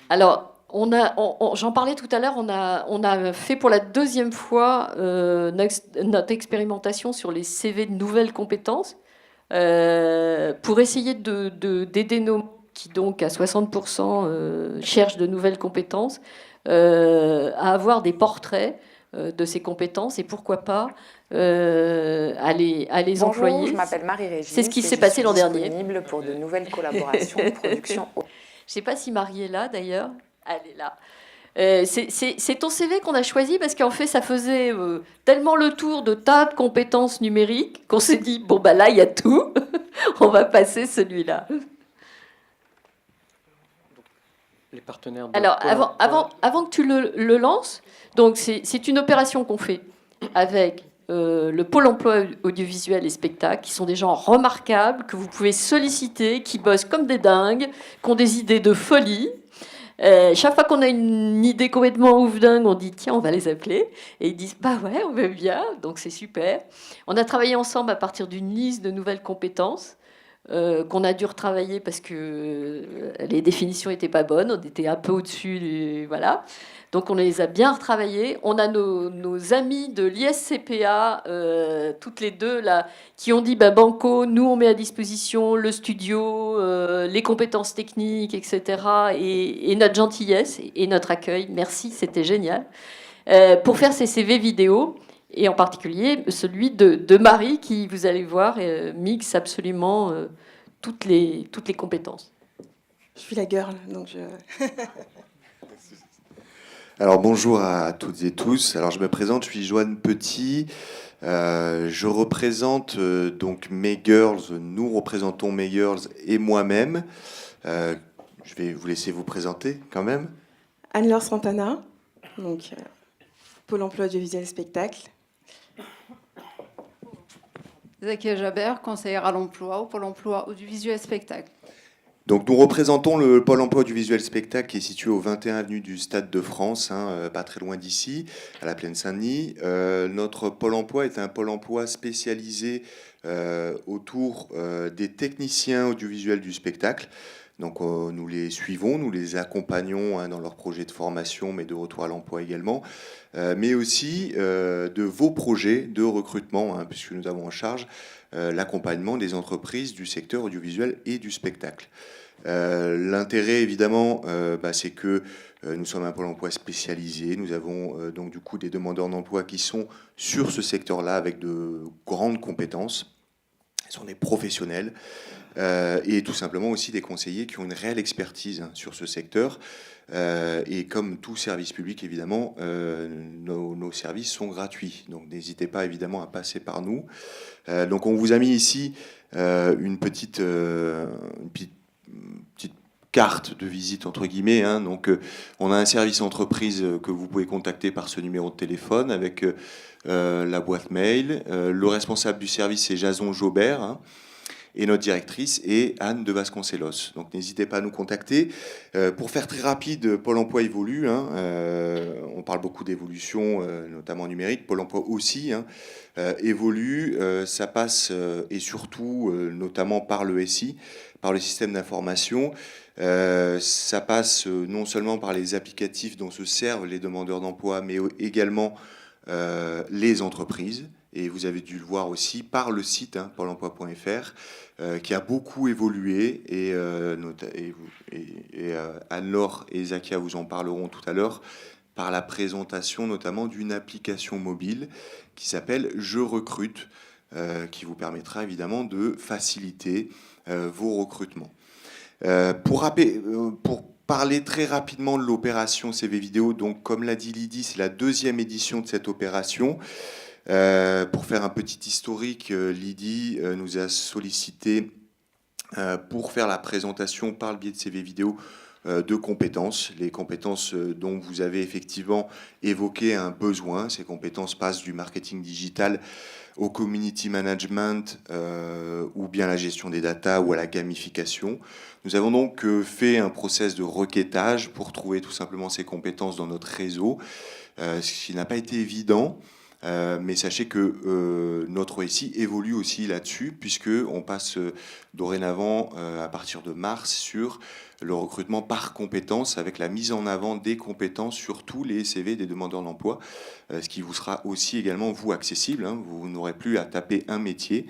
Alors, j'en parlais tout à l'heure, on a fait pour la deuxième fois notre expérimentation sur les CV de nouvelles compétences pour essayer d'aider nos qui donc à 60% cherchent de nouvelles compétences à avoir des portraits de ces compétences et pourquoi pas à les Bonjour, je employer. m'appelle C'est ce Marie-Régine qui et s'est je passé suis l'an dernier. disponible pour de nouvelles collaborations de production. Je ne sais pas si Marie est là d'ailleurs. Elle est là. C'est ton CV qu'on a choisi parce qu'en fait, ça faisait tellement le tour de tas de compétences numériques qu'on s'est dit, bon, bah là, il y a tout. On va passer celui-là. Les partenaires de Alors, Pôle emploi. avant que tu le lances, donc c'est une opération qu'on fait avec le Pôle emploi audiovisuel et spectacle, qui sont des gens remarquables, que vous pouvez solliciter, qui bossent comme des dingues, qui ont des idées de folie. Chaque fois qu'on a une idée complètement ouf dingue, on dit tiens, on va les appeler. Et ils disent bah ouais, on veut bien, donc c'est super. On a travaillé ensemble à partir d'une liste de nouvelles compétences qu'on a dû retravailler parce que les définitions n'étaient pas bonnes, on était un peu au-dessus, voilà. Donc on les a bien retravaillés. On a nos amis de l'ISCPA, toutes les deux là, qui ont dit bah, Banco, nous on met à disposition le studio, les compétences techniques, etc. Et notre gentillesse et notre accueil. Merci, c'était génial. Pour faire ces CV vidéo, et en particulier celui de Marie, qui, vous allez voir, mixe absolument toutes les compétences. Je suis la girl, donc je... Alors bonjour à toutes et tous. Alors je me présente, je suis Joanne Petit. Je représente donc Mes Girls, nous représentons Mes Girls et moi-même. Je vais vous laisser vous présenter quand même. Anne-Laure Santana, donc Pôle emploi audiovisuel spectacle. Zakia Jaber, conseillère à l'emploi au Pôle emploi audiovisuel spectacle. Donc nous représentons le Pôle emploi du visuel spectacle qui est situé au 21 avenue du Stade de France, pas très loin d'ici, à la Plaine Saint-Denis. Notre Pôle emploi est un pôle emploi spécialisé autour des techniciens audiovisuels du spectacle. Donc nous les suivons, nous les accompagnons dans leurs projets de formation, mais de retour à l'emploi également, mais aussi de vos projets de recrutement, puisque nous avons en charge l'accompagnement des entreprises du secteur audiovisuel et du spectacle. L'intérêt, évidemment, c'est que nous sommes un pôle emploi spécialisé. Nous avons donc du coup des demandeurs d'emploi qui sont sur ce secteur-là avec de grandes compétences. Ils sont des professionnels et tout simplement aussi des conseillers qui ont une réelle expertise sur ce secteur. Et comme tout service public, évidemment, nos services sont gratuits. Donc n'hésitez pas évidemment à passer par nous. Donc on vous a mis ici une petite carte de visite entre guillemets. Donc on a un service entreprise que vous pouvez contacter par ce numéro de téléphone avec la boîte mail. Le responsable du service c'est Jason Jaubert. Et notre directrice est Anne de Vasconcelos. Donc n'hésitez pas à nous contacter. Pour faire très rapide, Pôle emploi évolue. On parle beaucoup d'évolution, notamment numérique. Pôle emploi aussi évolue. Ça passe et surtout, notamment par le SI, par le système d'information. Ça passe non seulement par les applicatifs dont se servent les demandeurs d'emploi, mais également les entreprises. Et vous avez dû le voir aussi par le site pôle emploi.fr qui a beaucoup évolué et Anne-Laure et Zakia vous en parleront tout à l'heure par la présentation notamment d'une application mobile qui s'appelle Je recrute qui vous permettra évidemment de faciliter vos recrutements. Pour parler très rapidement de l'opération CV Vidéo, donc comme l'a dit Lydie, c'est la deuxième édition de cette opération. Pour faire un petit historique, Lydie nous a sollicité pour faire la présentation par le biais de CV vidéo de compétences. Les compétences dont vous avez effectivement évoqué un besoin. Ces compétences passent du marketing digital au community management ou bien la gestion des data ou à la gamification. Nous avons donc fait un process de requêtage pour trouver tout simplement ces compétences dans notre réseau, ce qui n'a pas été évident. Mais sachez que notre SI évolue aussi là-dessus, puisqu'on passe dorénavant, à partir de mars, sur le recrutement par compétences, avec la mise en avant des compétences sur tous les CV des demandeurs d'emploi, ce qui vous sera aussi également, vous, accessible. Vous n'aurez plus à taper un métier,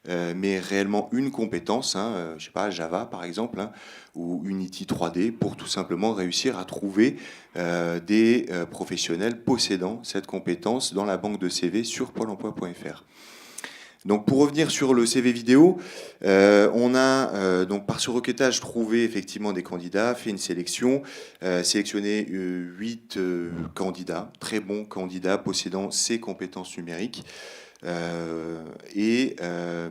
mais réellement une compétence, je ne sais pas, Java par exemple, ou Unity 3D, pour tout simplement réussir à trouver des professionnels possédant cette compétence dans la banque de CV sur pôle emploi.fr. Donc pour revenir sur le CV vidéo, on a donc par ce requêtage trouvé effectivement des candidats, fait une sélection, sélectionné 8 candidats, très bons candidats possédant ces compétences numériques, et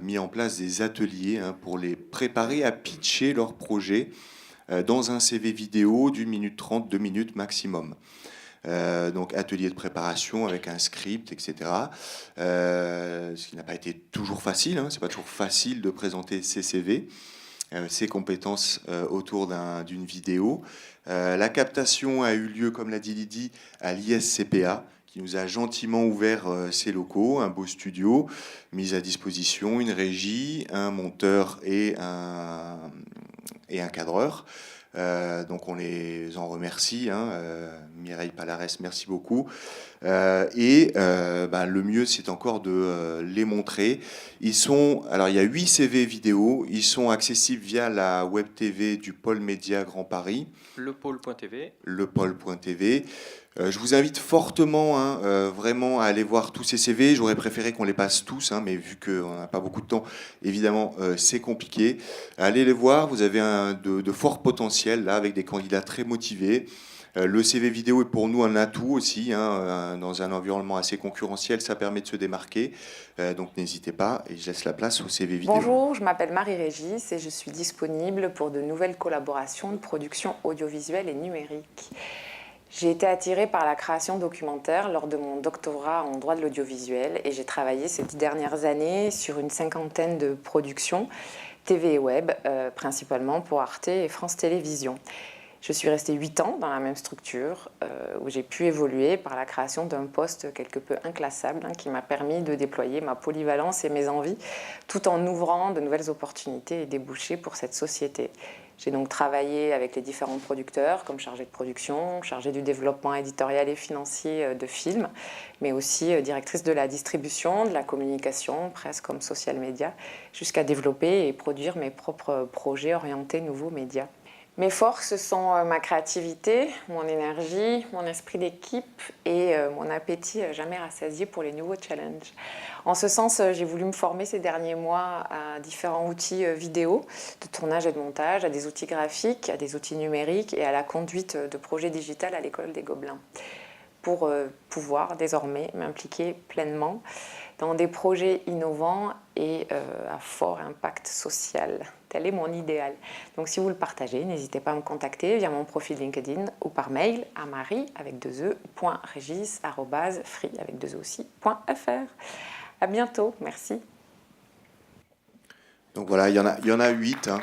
mis en place des ateliers pour les préparer à pitcher leur projet dans un CV vidéo d'1 minute 30, 2 minutes maximum. Donc atelier de préparation avec un script, etc. Ce qui n'a pas été toujours facile, c'est pas toujours facile de présenter ses CV, ses compétences autour d'une vidéo. La captation a eu lieu, comme l'a dit Lydie, à l'ISCPA, qui nous a gentiment ouvert ses locaux, un beau studio, mise à disposition, une régie, un monteur et un cadreur. Donc on les en remercie, Mireille Palares, merci beaucoup. Le mieux, c'est encore de les montrer. Alors il y a 8 CV vidéo, ils sont accessibles via la web TV du Pôle Média Grand Paris. Le pôle.tv. Le pôle.tv. Je vous invite fortement vraiment à aller voir tous ces CV. J'aurais préféré qu'on les passe tous, mais vu qu'on n'a pas beaucoup de temps, évidemment, c'est compliqué. Allez les voir, vous avez de forts potentiels, là, avec des candidats très motivés. Le CV vidéo est pour nous un atout aussi, dans un environnement assez concurrentiel, ça permet de se démarquer. Donc n'hésitez pas, et je laisse la place au CV vidéo. Bonjour, je m'appelle Marie-Régis et je suis disponible pour de nouvelles collaborations de production audiovisuelle et numérique. J'ai été attirée par la création documentaire lors de mon doctorat en droit de l'audiovisuel et j'ai travaillé ces 10 dernières années sur une 50aine de productions TV et web, principalement pour Arte et France Télévisions. Je suis restée 8 ans dans la même structure où j'ai pu évoluer par la création d'un poste quelque peu inclassable qui m'a permis de déployer ma polyvalence et mes envies tout en ouvrant de nouvelles opportunités et débouchés pour cette société. J'ai donc travaillé avec les différents producteurs comme chargée de production, chargée du développement éditorial et financier de films, mais aussi directrice de la distribution, de la communication, presse comme social media, jusqu'à développer et produire mes propres projets orientés nouveaux médias. Mes forces sont ma créativité, mon énergie, mon esprit d'équipe et mon appétit jamais rassasié pour les nouveaux challenges. En ce sens, j'ai voulu me former ces derniers mois à différents outils vidéo, de tournage et de montage, à des outils graphiques, à des outils numériques et à la conduite de projets digitaux à l'École des Gobelins, pour pouvoir désormais m'impliquer pleinement dans des projets innovants et à fort impact social. Tel est mon idéal. Donc si vous le partagez, n'hésitez pas à me contacter via mon profil LinkedIn ou par mail à marie.regis@free avec 2 e aussi.fr. À bientôt, merci. Donc voilà, il y en a 8. Voilà,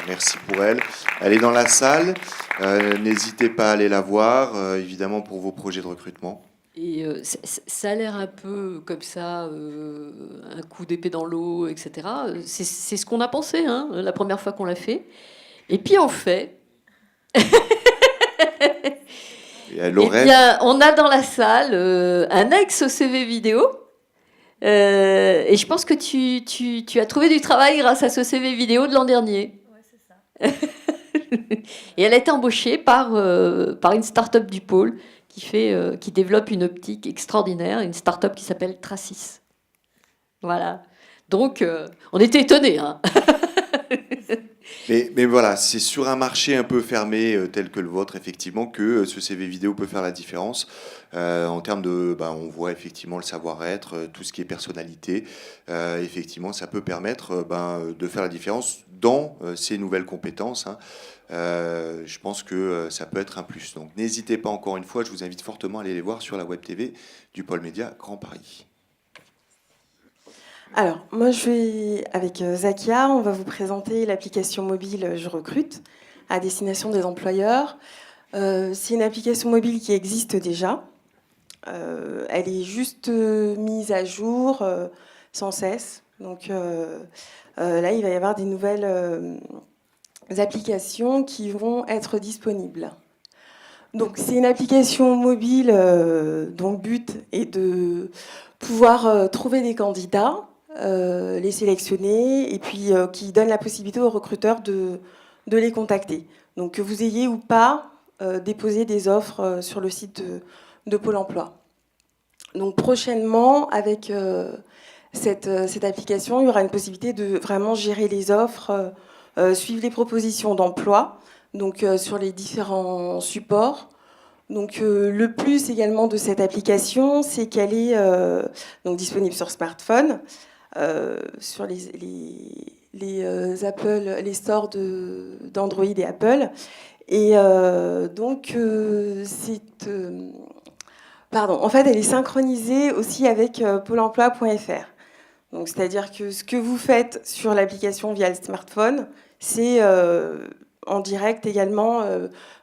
merci pour elle. Elle est dans la salle. N'hésitez pas à aller la voir, évidemment, pour vos projets de recrutement. Et ça a l'air un peu comme ça, un coup d'épée dans l'eau, etc. C'est ce qu'on a pensé la première fois qu'on l'a fait. Et puis en fait, on a dans la salle un ex-CV vidéo. Et je pense que tu as trouvé du travail grâce à ce CV vidéo de l'an dernier. Ouais, c'est ça. Et elle a été embauchée par une start-up du pôle qui développe une optique extraordinaire, une start-up qui s'appelle Tracis. Voilà. Donc, on était étonnés. Mais voilà, c'est sur un marché un peu fermé tel que le vôtre, effectivement, que ce CV vidéo peut faire la différence. En termes de... on voit effectivement le savoir-être, tout ce qui est personnalité. Effectivement, ça peut permettre de faire la différence dans ces nouvelles compétences. Je pense que ça peut être un plus. Donc n'hésitez pas, encore une fois, je vous invite fortement à aller les voir sur la web TV du Pôle Média Grand Paris. Alors, moi, je vais avec Zakia, on va vous présenter l'application mobile Je recrute à destination des employeurs. C'est une application mobile qui existe déjà. Elle est juste mise à jour sans cesse. Donc là, il va y avoir des nouvelles applications qui vont être disponibles. Donc c'est une application mobile dont le but est de pouvoir trouver des candidats, les sélectionner et puis qui donne la possibilité aux recruteurs de les contacter. Donc que vous ayez ou pas déposé des offres sur le site de Pôle emploi. Donc prochainement, avec cette application, il y aura une possibilité de vraiment gérer les offres, suivre les propositions d'emploi, donc sur les différents supports. Donc le plus également de cette application, c'est qu'elle est donc disponible sur smartphone, sur les Apple, les stores d'Android et Apple. Et donc en fait, elle est synchronisée aussi avec Pôle emploi.fr. Donc, c'est-à-dire que ce que vous faites sur l'application via le smartphone, c'est en direct également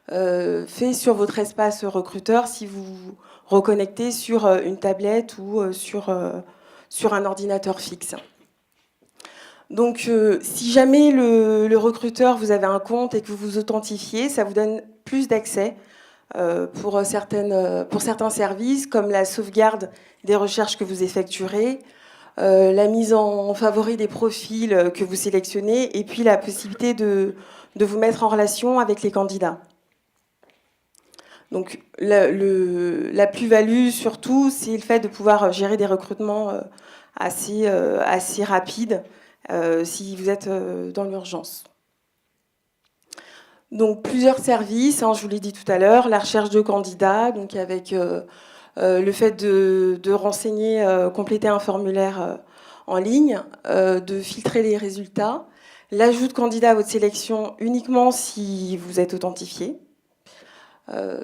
fait sur votre espace recruteur si vous vous reconnectez sur une tablette ou sur un ordinateur fixe. Donc, si jamais le recruteur, vous avez un compte et que vous vous authentifiez, ça vous donne plus d'accès pour certains services, comme la sauvegarde des recherches que vous effectuerez, la mise en favori des profils que vous sélectionnez, et puis la possibilité de vous mettre en relation avec les candidats. Donc la plus-value, surtout, c'est le fait de pouvoir gérer des recrutements assez rapides si vous êtes dans l'urgence. Donc plusieurs services, je vous l'ai dit tout à l'heure, la recherche de candidats, donc avec le fait de renseigner, compléter un formulaire en ligne, de filtrer les résultats, l'ajout de candidats à votre sélection uniquement si vous êtes authentifié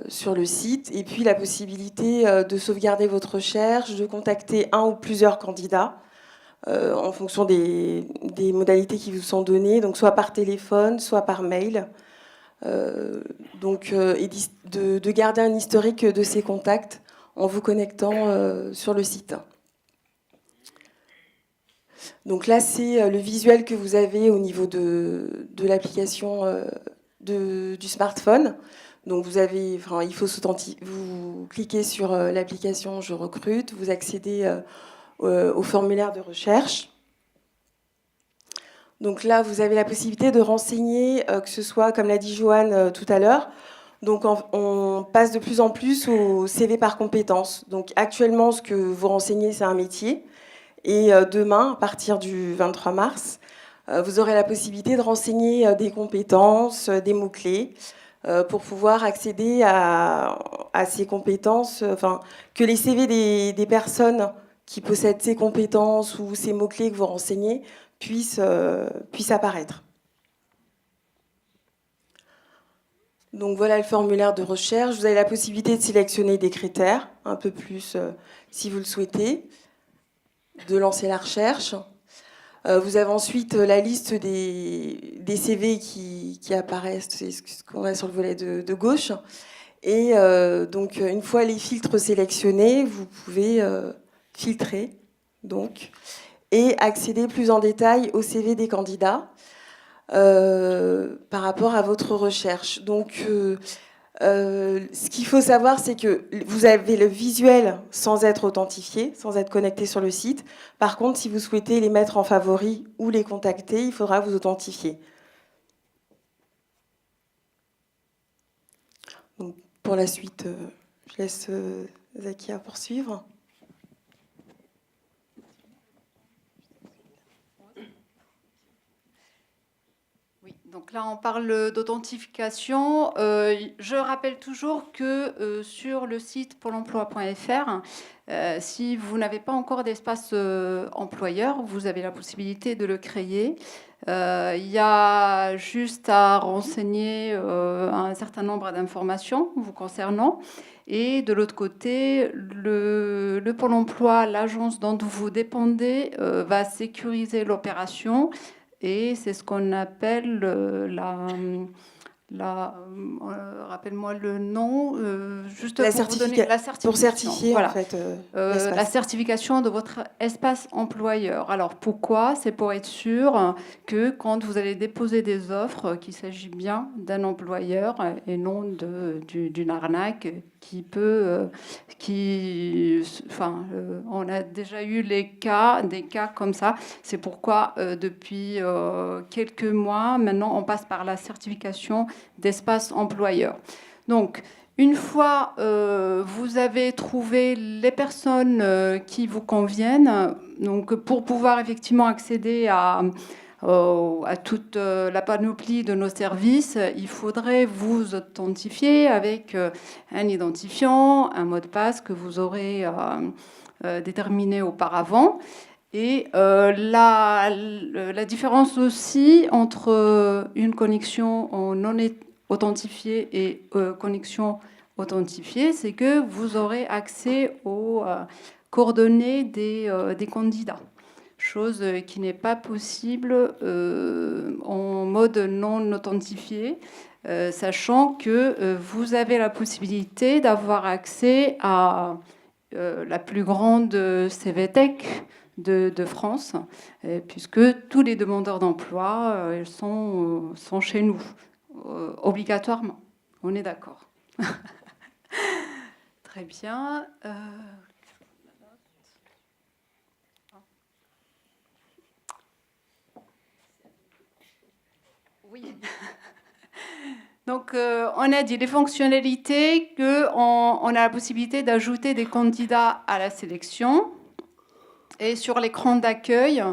sur le site, et puis la possibilité de sauvegarder votre recherche, de contacter un ou plusieurs candidats en fonction des modalités qui vous sont données, donc soit par téléphone, soit par mail. Et de garder un historique de ces contacts en vous connectant sur le site. Donc là, c'est le visuel que vous avez au niveau de l'application du smartphone. Donc il faut vous cliquez sur l'application Je recrute, vous accédez au formulaire de recherche. Donc là, vous avez la possibilité de renseigner, que ce soit, comme l'a dit Joanne tout à l'heure, donc on passe de plus en plus au CV par compétences. Donc actuellement, ce que vous renseignez, c'est un métier. Et demain, à partir du 23 mars, vous aurez la possibilité de renseigner des compétences, des mots-clés, pour pouvoir accéder à ces compétences, que les CV des personnes qui possèdent ces compétences ou ces mots-clés que vous renseignez puissent apparaître. Donc voilà le formulaire de recherche. Vous avez la possibilité de sélectionner des critères, un peu plus si vous le souhaitez, de lancer la recherche. Vous avez ensuite la liste des CV qui apparaissent, c'est ce qu'on a sur le volet de gauche. Et donc une fois les filtres sélectionnés, vous pouvez filtrer et accéder plus en détail au CV des candidats par rapport à votre recherche. Donc, ce qu'il faut savoir, c'est que vous avez le visuel sans être authentifié, sans être connecté sur le site. Par contre, si vous souhaitez les mettre en favori ou les contacter, il faudra vous authentifier. Donc, pour la suite, je laisse Zakia poursuivre. Donc là, on parle d'authentification. Je rappelle toujours que sur le site pôle emploi.fr, si vous n'avez pas encore d'espace employeur, vous avez la possibilité de le créer. Il y a juste à renseigner un certain nombre d'informations vous concernant. Et de l'autre côté, le Pôle emploi, l'agence dont vous dépendez, va sécuriser l'opération. Et c'est ce qu'on appelle rappelle-moi le nom, juste La pour vous donner la certification. Pour certifier, Voilà. en fait, La l'espace. certification de votre espace employeur. Alors pourquoi? C'est pour être sûr que quand vous allez déposer des offres, qu'il s'agit bien d'un employeur et non d'une arnaque qui peut, on a déjà eu des cas comme ça. C'est pourquoi depuis quelques mois, maintenant, on passe par la certification d'espace employeur. Donc, une fois vous avez trouvé les personnes qui vous conviennent, donc pour pouvoir effectivement accéder à toute la panoplie de nos services, il faudrait vous authentifier avec un identifiant, un mot de passe que vous aurez déterminé auparavant. Et la différence aussi entre une connexion non authentifiée et connexion authentifiée, c'est que vous aurez accès aux coordonnées des candidats, chose qui n'est pas possible en mode non authentifié, sachant que vous avez la possibilité d'avoir accès à la plus grande CVTech de France, puisque tous les demandeurs d'emploi sont chez nous, obligatoirement. On est d'accord. Très bien. Oui. Donc, on a dit les fonctionnalités, qu'on a la possibilité d'ajouter des candidats à la sélection. Et sur l'écran d'accueil,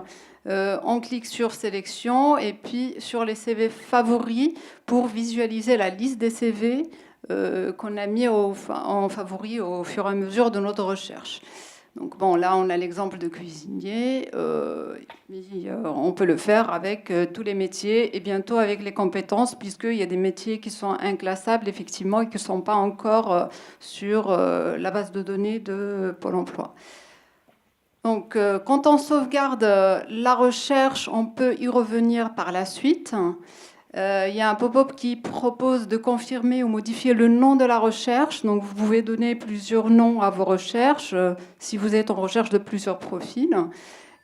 on clique sur sélection et puis sur les CV favoris pour visualiser la liste des CV qu'on a mis en favoris au fur et à mesure de notre recherche. Donc bon, là, on a l'exemple de cuisinier. On peut le faire avec tous les métiers et bientôt avec les compétences, puisqu'il y a des métiers qui sont inclassables, effectivement, et qui ne sont pas encore sur la base de données de Pôle emploi. Donc, quand on sauvegarde la recherche, on peut y revenir par la suite. Il y a un pop-up qui propose de confirmer ou modifier le nom de la recherche. Donc, vous pouvez donner plusieurs noms à vos recherches si vous êtes en recherche de plusieurs profils.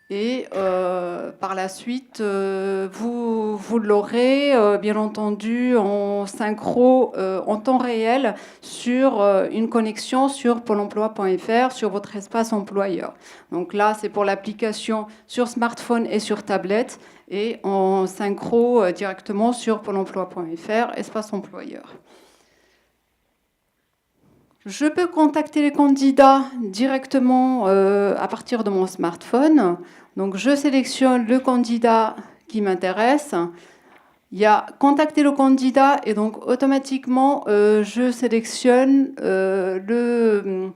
Et par la suite, vous l'aurez, bien entendu, en synchro, en temps réel, sur une connexion sur pôle emploi.fr, sur votre espace employeur. Donc là, c'est pour l'application sur smartphone et sur tablette, et en synchro directement sur pôle emploi.fr, espace employeur. Je peux contacter les candidats directement à partir de mon smartphone. Donc, je sélectionne le candidat qui m'intéresse. Il y a contacter le candidat et donc automatiquement, je sélectionne le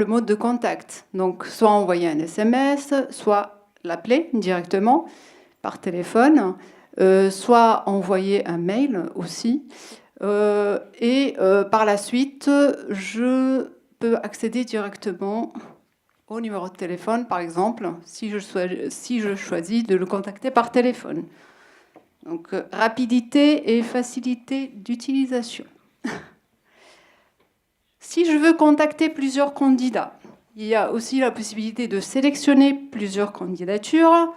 mode de contact. Donc, soit envoyer un SMS, soit l'appeler directement par téléphone, soit envoyer un mail aussi. Par la suite, je peux accéder directement au numéro de téléphone, par exemple, si je choisis de le contacter par téléphone. Donc, rapidité et facilité d'utilisation. Si je veux contacter plusieurs candidats, il y a aussi la possibilité de sélectionner plusieurs candidatures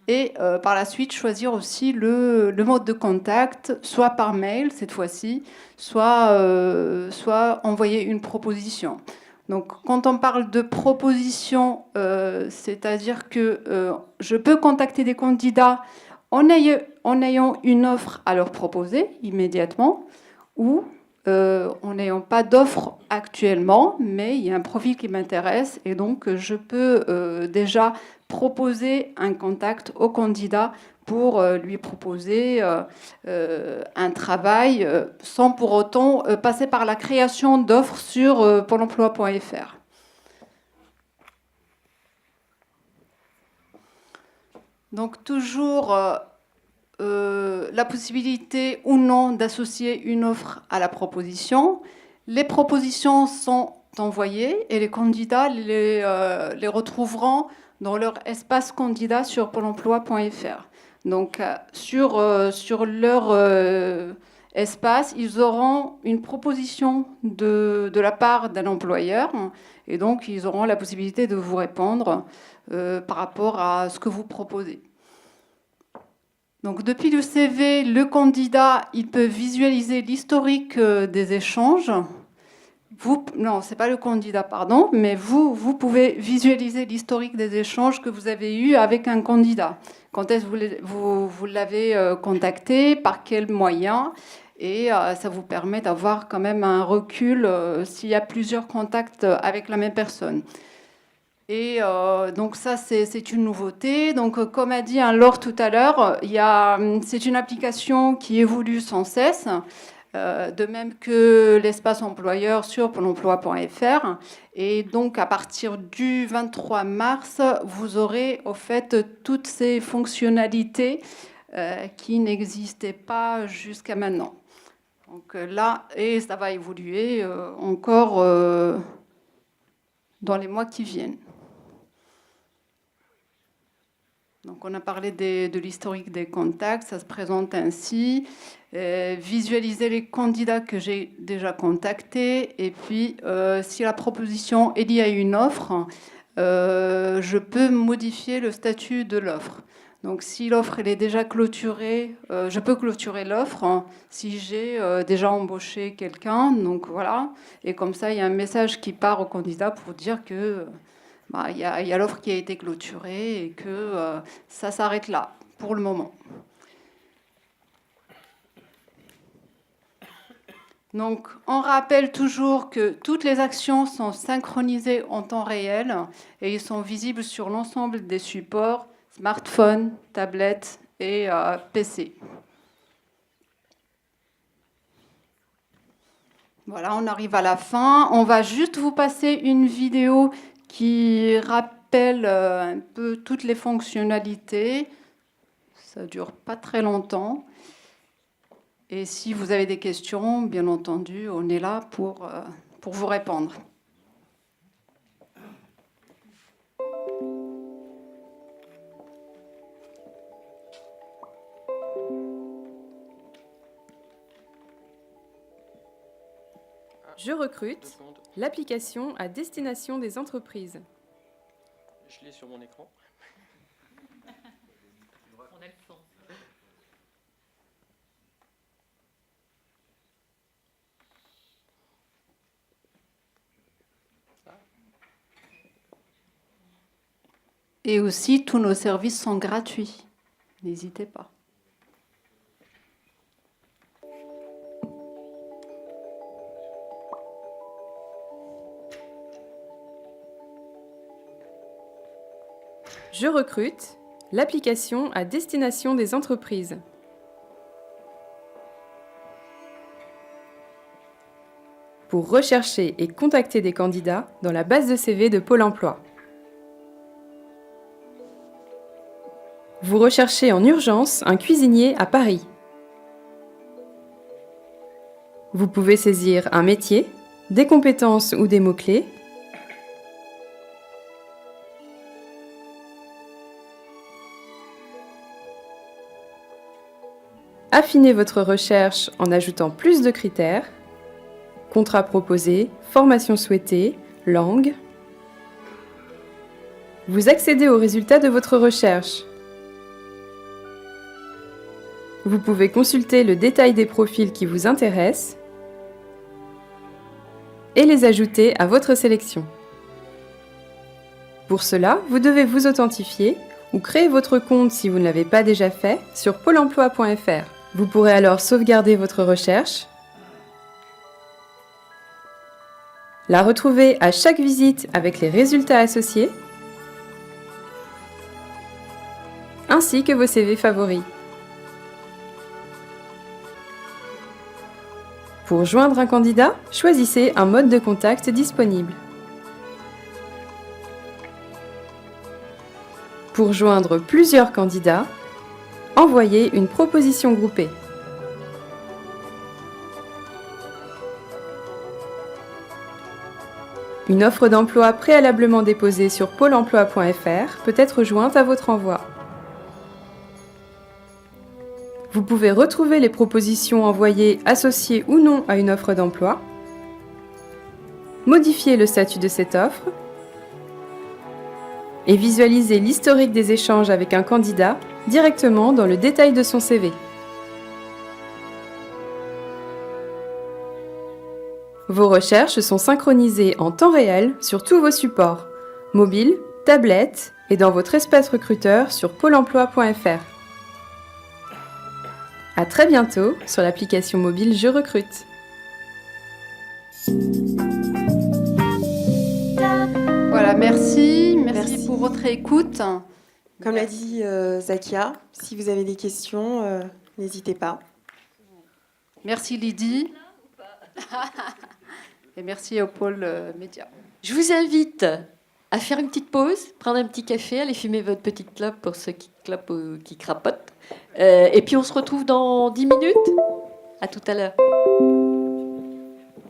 et par la suite choisir aussi le mode de contact, soit par mail cette fois-ci, soit envoyer une proposition. Donc quand on parle de proposition, c'est-à-dire que je peux contacter des candidats en ayant une offre à leur proposer immédiatement ou en n'ayant pas d'offre actuellement, mais il y a un profil qui m'intéresse et donc je peux déjà proposer un contact au candidat pour lui proposer un travail sans pour autant passer par la création d'offres sur pôle emploi.fr. Donc toujours la possibilité ou non d'associer une offre à la proposition. Les propositions sont envoyées et les candidats les retrouveront dans leur espace candidat sur pôle emploi.fr. Donc sur leur espace, ils auront une proposition de la part d'un employeur et donc ils auront la possibilité de vous répondre par rapport à ce que vous proposez. Donc depuis le CV, le candidat, il peut visualiser l'historique des échanges. Non, ce n'est pas le candidat, pardon, mais vous pouvez visualiser l'historique des échanges que vous avez eus avec un candidat. Quand est-ce que vous l'avez contacté, par quels moyens, et ça vous permet d'avoir quand même un recul s'il y a plusieurs contacts avec la même personne. Et donc ça, c'est une nouveauté. Donc, comme a dit Laure tout à l'heure, c'est une application qui évolue sans cesse, de même que l'espace employeur sur Pôle emploi.fr. Et donc, à partir du 23 mars, vous aurez au fait toutes ces fonctionnalités qui n'existaient pas jusqu'à maintenant. Donc là, et ça va évoluer encore dans les mois qui viennent. Donc, on a parlé de l'historique des contacts, ça se présente ainsi. Visualiser les candidats que j'ai déjà contactés. Et puis, si la proposition est liée à une offre, je peux modifier le statut de l'offre. Donc, si l'offre elle est déjà clôturée, je peux clôturer l'offre si j'ai déjà embauché quelqu'un. Donc, voilà. Et comme ça, il y a un message qui part au candidat pour dire que... il y a l'offre qui a été clôturée et que ça s'arrête là, pour le moment. Donc, on rappelle toujours que toutes les actions sont synchronisées en temps réel et ils sont visibles sur l'ensemble des supports, smartphone, tablette et PC. Voilà, on arrive à la fin. On va juste vous passer une vidéo qui rappelle un peu toutes les fonctionnalités. Ça ne dure pas très longtemps. Et si vous avez des questions, bien entendu, on est là pour vous répondre. Je recrute, l'application à destination des entreprises. Je l'ai sur mon écran. On a le temps. Et aussi, tous nos services sont gratuits. N'hésitez pas. Je recrute, l'application à destination des entreprises. Pour rechercher et contacter des candidats dans la base de CV de Pôle emploi. Vous recherchez en urgence un cuisinier à Paris. Vous pouvez saisir un métier, des compétences ou des mots-clés. Affinez votre recherche en ajoutant plus de critères. Contrat proposé, formation souhaitée, langue. Vous accédez aux résultats de votre recherche. Vous pouvez consulter le détail des profils qui vous intéressent et les ajouter à votre sélection. Pour cela, vous devez vous authentifier ou créer votre compte si vous ne l'avez pas déjà fait sur pôle emploi.fr. Vous pourrez alors sauvegarder votre recherche, la retrouver à chaque visite avec les résultats associés, ainsi que vos CV favoris. Pour joindre un candidat, choisissez un mode de contact disponible. Pour joindre plusieurs candidats, envoyez une proposition groupée. Une offre d'emploi préalablement déposée sur pôle emploi.fr peut être jointe à votre envoi. Vous pouvez retrouver les propositions envoyées associées ou non à une offre d'emploi, modifier le statut de cette offre et visualiser l'historique des échanges avec un candidat directement dans le détail de son CV. Vos recherches sont synchronisées en temps réel sur tous vos supports, mobile, tablette et dans votre espace recruteur sur pôle emploi.fr. À très bientôt sur l'application mobile Je recrute. Voilà, merci Merci. pour votre écoute. Comme l'a dit Zakia, si vous avez des questions, n'hésitez pas. Merci Lydie. Et merci au pôle média. Je vous invite à faire une petite pause, prendre un petit café, aller fumer votre petite clope pour ceux qui clopent ou qui crapotent. Et puis on se retrouve dans 10 minutes. À tout à l'heure.